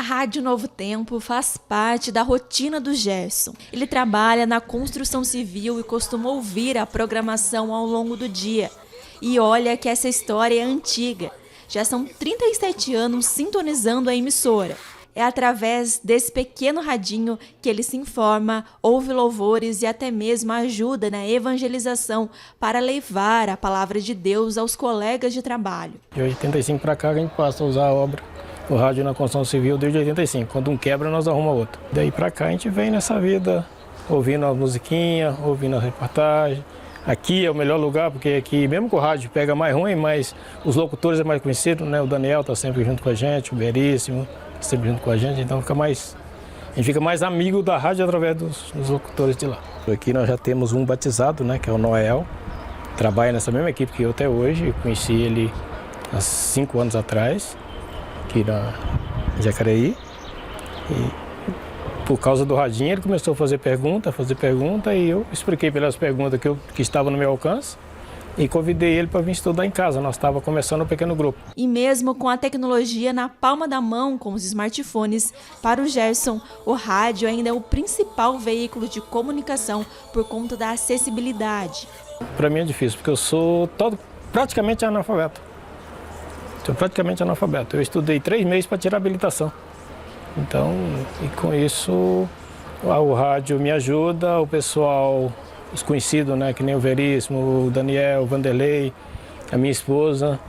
Rádio Novo Tempo faz parte da rotina do Gerson. Ele trabalha na construção civil e costuma ouvir a programação ao longo do dia. E olha que essa história é antiga. Já são 37 anos sintonizando a emissora. É através desse pequeno radinho que ele se informa, ouve louvores e até mesmo ajuda na evangelização para levar a palavra de Deus aos colegas de trabalho. De 85 para cá a gente passa a usar a obra, o rádio na construção civil desde 85. Quando um quebra, nós arrumamos outro. Daí para cá a gente vem nessa vida ouvindo a musiquinha, ouvindo a reportagem. Aqui é o melhor lugar, porque aqui, mesmo que o rádio pega mais ruim, mas os locutores é mais conhecido, né? O Daniel está sempre junto com a gente, o Veríssimo sempre junto com a gente, então a gente fica mais amigo da rádio através dos locutores de lá. Aqui nós já temos um batizado, né, que é o Noel, trabalha nessa mesma equipe que eu até hoje. Eu conheci ele há 5 anos atrás, aqui na Jacareí, e por causa do radinho ele começou a fazer pergunta, e eu expliquei pelas perguntas que estavam no meu alcance. E convidei ele para vir estudar em casa. Nós estávamos começando um pequeno grupo. E mesmo com a tecnologia na palma da mão, com os smartphones, para o Gerson, o rádio ainda é o principal veículo de comunicação por conta da acessibilidade. Para mim é difícil, porque eu sou praticamente analfabeto. Eu estudei 3 meses para tirar a habilitação. Então, e com isso, o rádio me ajuda, o pessoal... Os conhecidos, né, que nem o Veríssimo, o Daniel, o Vanderlei, a minha esposa.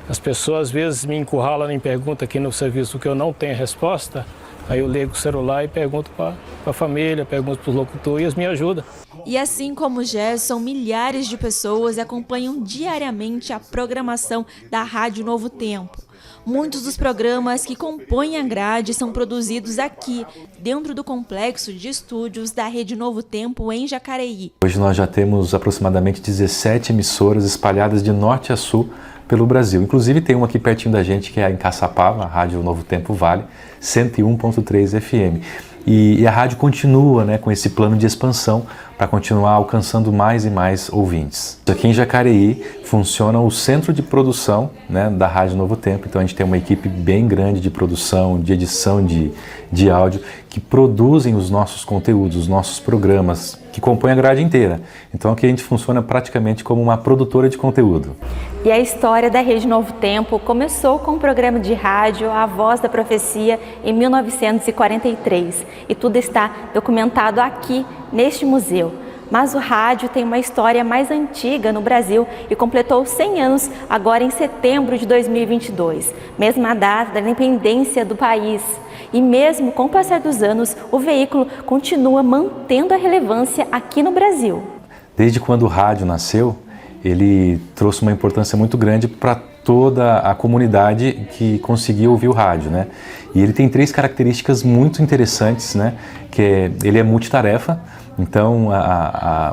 As pessoas às vezes me encurralam em pergunta aqui no serviço que eu não tenho resposta. Aí eu ligo o celular e pergunto para a família, pergunto para os locutores e eles me ajudam. E assim como o Gerson, milhares de pessoas acompanham diariamente a programação da Rádio Novo Tempo. Muitos dos programas que compõem a grade são produzidos aqui, dentro do complexo de estúdios da Rede Novo Tempo, em Jacareí. Hoje nós já temos aproximadamente 17 emissoras espalhadas de norte a sul pelo Brasil. Inclusive tem uma aqui pertinho da gente, que é em Caçapava, a Rádio Novo Tempo Vale, 101.3 FM. E a rádio continua, né, com esse plano de expansão para continuar alcançando mais e mais ouvintes. Aqui em Jacareí funciona o centro de produção, né, da Rádio Novo Tempo. Então a gente tem uma equipe bem grande de produção, de edição de áudio, que produzem os nossos conteúdos, os nossos programas, que compõem a grade inteira. Então aqui a gente funciona praticamente como uma produtora de conteúdo. E a história da Rede Novo Tempo começou com o programa de rádio A Voz da Profecia em 1943. E tudo está documentado aqui, neste museu. Mas o rádio tem uma história mais antiga no Brasil e completou 100 anos agora em setembro de 2022, mesma data da independência do país. E mesmo com o passar dos anos, o veículo continua mantendo a relevância aqui no Brasil. Desde quando o rádio nasceu, ele trouxe uma importância muito grande para toda a comunidade que conseguia ouvir o rádio, né? E ele tem 3 características muito interessantes, né? Ele é multitarefa. Então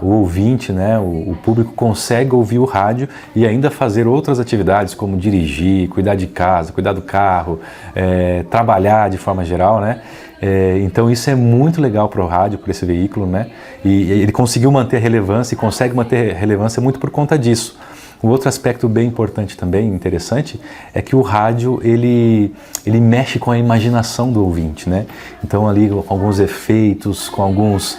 o ouvinte, né, o público consegue ouvir o rádio e ainda fazer outras atividades como dirigir, cuidar de casa, cuidar do carro, trabalhar de forma geral, né? Então isso é muito legal para o rádio, para esse veículo, né? E ele conseguiu manter a relevância e consegue manter a relevância muito por conta disso. Um outro aspecto bem importante também, interessante, é que o rádio ele mexe com a imaginação do ouvinte, né? Então ali com alguns efeitos, com algumas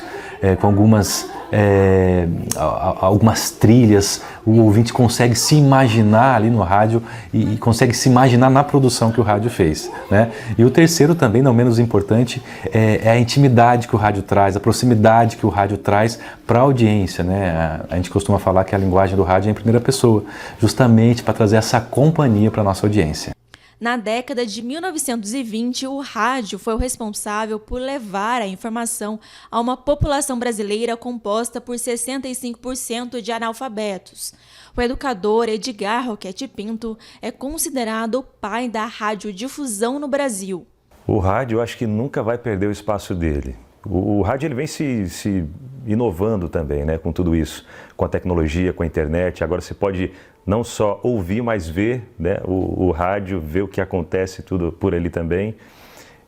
trilhas, o ouvinte consegue se imaginar ali no rádio e consegue se imaginar na produção que o rádio fez, né? E o terceiro também, não menos importante, é a intimidade que o rádio traz, a proximidade que o rádio traz para a audiência, né? A gente costuma falar que a linguagem do rádio é em primeira pessoa, justamente para trazer essa companhia para a nossa audiência. Na década de 1920, o rádio foi o responsável por levar a informação a uma população brasileira composta por 65% de analfabetos. O educador Edgar Roquette Pinto é considerado o pai da radiodifusão no Brasil. O rádio, eu acho que nunca vai perder o espaço dele. O rádio ele vem se inovando também, né, com tudo isso, com a tecnologia, com a internet. Agora você pode não só ouvir, mas ver, né, o rádio, ver o que acontece tudo por ali também.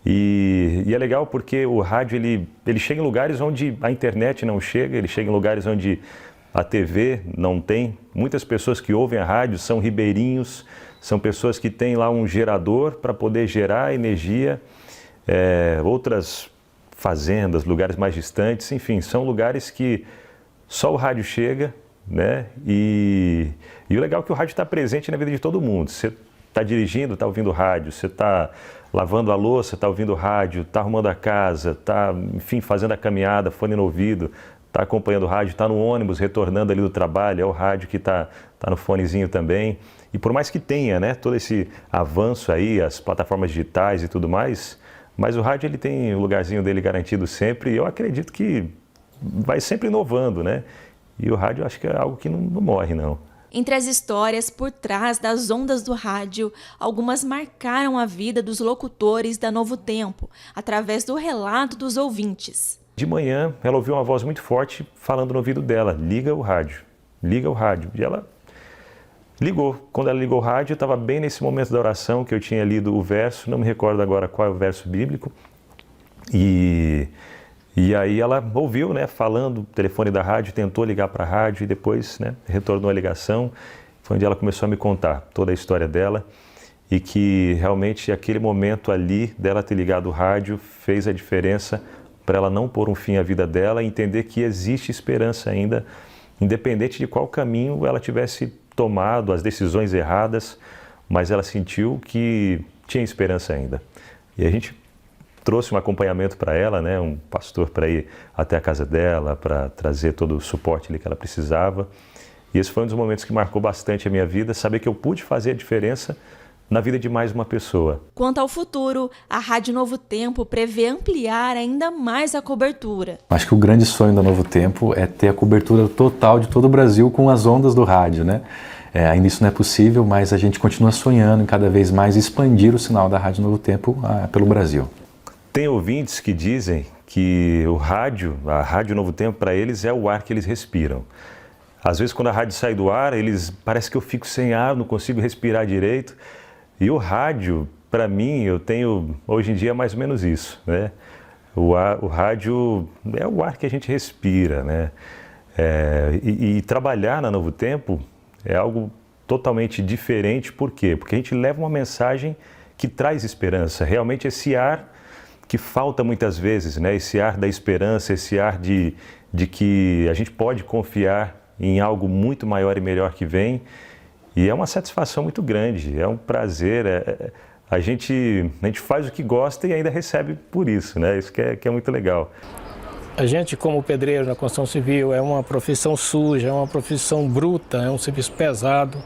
E é legal porque o rádio ele chega em lugares onde a internet não chega, ele chega em lugares onde a TV não tem. Muitas pessoas que ouvem a rádio são ribeirinhos, são pessoas que têm lá um gerador para poder gerar energia. outras fazendas, lugares mais distantes, enfim, são lugares que só o rádio chega, né? E o legal é que o rádio está presente na vida de todo mundo. Você está dirigindo, está ouvindo rádio, você está lavando a louça, está ouvindo rádio, está arrumando a casa, está, enfim, fazendo a caminhada, fone no ouvido, está acompanhando o rádio, está no ônibus, retornando ali do trabalho, é o rádio que está no fonezinho também. E por mais que tenha, né, todo esse avanço aí, as plataformas digitais e tudo mais, mas o rádio ele tem o lugarzinho dele garantido sempre, e eu acredito que vai sempre inovando, né? E o rádio eu acho que é algo que não morre, não. Entre as histórias por trás das ondas do rádio, algumas marcaram a vida dos locutores da Novo Tempo, através do relato dos ouvintes. De manhã, ela ouviu uma voz muito forte falando no ouvido dela, liga o rádio, liga o rádio. E ela ligou. Quando ela ligou o rádio, eu estava bem nesse momento da oração que eu tinha lido o verso, não me recordo agora qual é o verso bíblico. E aí ela ouviu, né, falando, o telefone da rádio, tentou ligar para a rádio e depois, né, retornou a ligação. Foi onde ela começou a me contar toda a história dela e que realmente aquele momento ali dela ter ligado o rádio fez a diferença para ela não pôr um fim à vida dela e entender que existe esperança ainda, independente de qual caminho ela tivesse tomado, as decisões erradas, mas ela sentiu que tinha esperança ainda. E a gente trouxe um acompanhamento para ela, né, um pastor para ir até a casa dela, para trazer todo o suporte ali que ela precisava. E esse foi um dos momentos que marcou bastante a minha vida, saber que eu pude fazer a diferença na vida de mais uma pessoa. Quanto ao futuro, a Rádio Novo Tempo prevê ampliar ainda mais a cobertura. Acho que o grande sonho da Novo Tempo é ter a cobertura total de todo o Brasil com as ondas do rádio, né? Ainda isso não é possível, mas a gente continua sonhando em cada vez mais expandir o sinal da Rádio Novo Tempo pelo Brasil. Tem ouvintes que dizem que o rádio, a Rádio Novo Tempo, para eles é o ar que eles respiram. Às vezes, quando a rádio sai do ar, parece que eu fico sem ar, não consigo respirar direito. E o rádio, para mim, eu tenho, hoje em dia, mais ou menos isso, né? O rádio é o ar que a gente respira, né? E trabalhar na Novo Tempo é algo totalmente diferente. Por quê? Porque a gente leva uma mensagem que traz esperança. Realmente esse ar que falta muitas vezes, né? Esse ar da esperança, esse ar de que a gente pode confiar em algo muito maior e melhor que vem. E é uma satisfação muito grande, é um prazer. A gente faz o que gosta e ainda recebe por isso, né? Isso que é muito legal. A gente, como pedreiro na construção civil, é uma profissão suja, é uma profissão bruta, é um serviço pesado.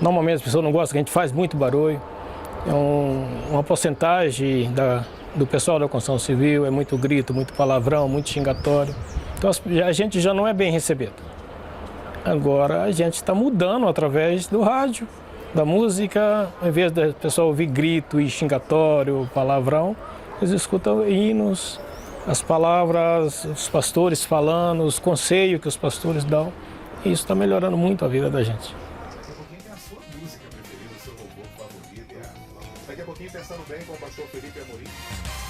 Normalmente as pessoas não gostam, que a gente faz muito barulho. Uma porcentagem do pessoal da construção civil é muito grito, muito palavrão, muito xingatório. Então a gente já não é bem recebido. Agora a gente está mudando através do rádio, da música. Em vez do pessoal ouvir grito e xingatório, palavrão, eles escutam hinos, as palavras, os pastores falando, os conselhos que os pastores dão. E isso está melhorando muito a vida da gente. Daqui a pouquinho tem a sua música preferida, o seu louvor favorito. Daqui a pouquinho pensando bem com o pastor Felipe Amorim.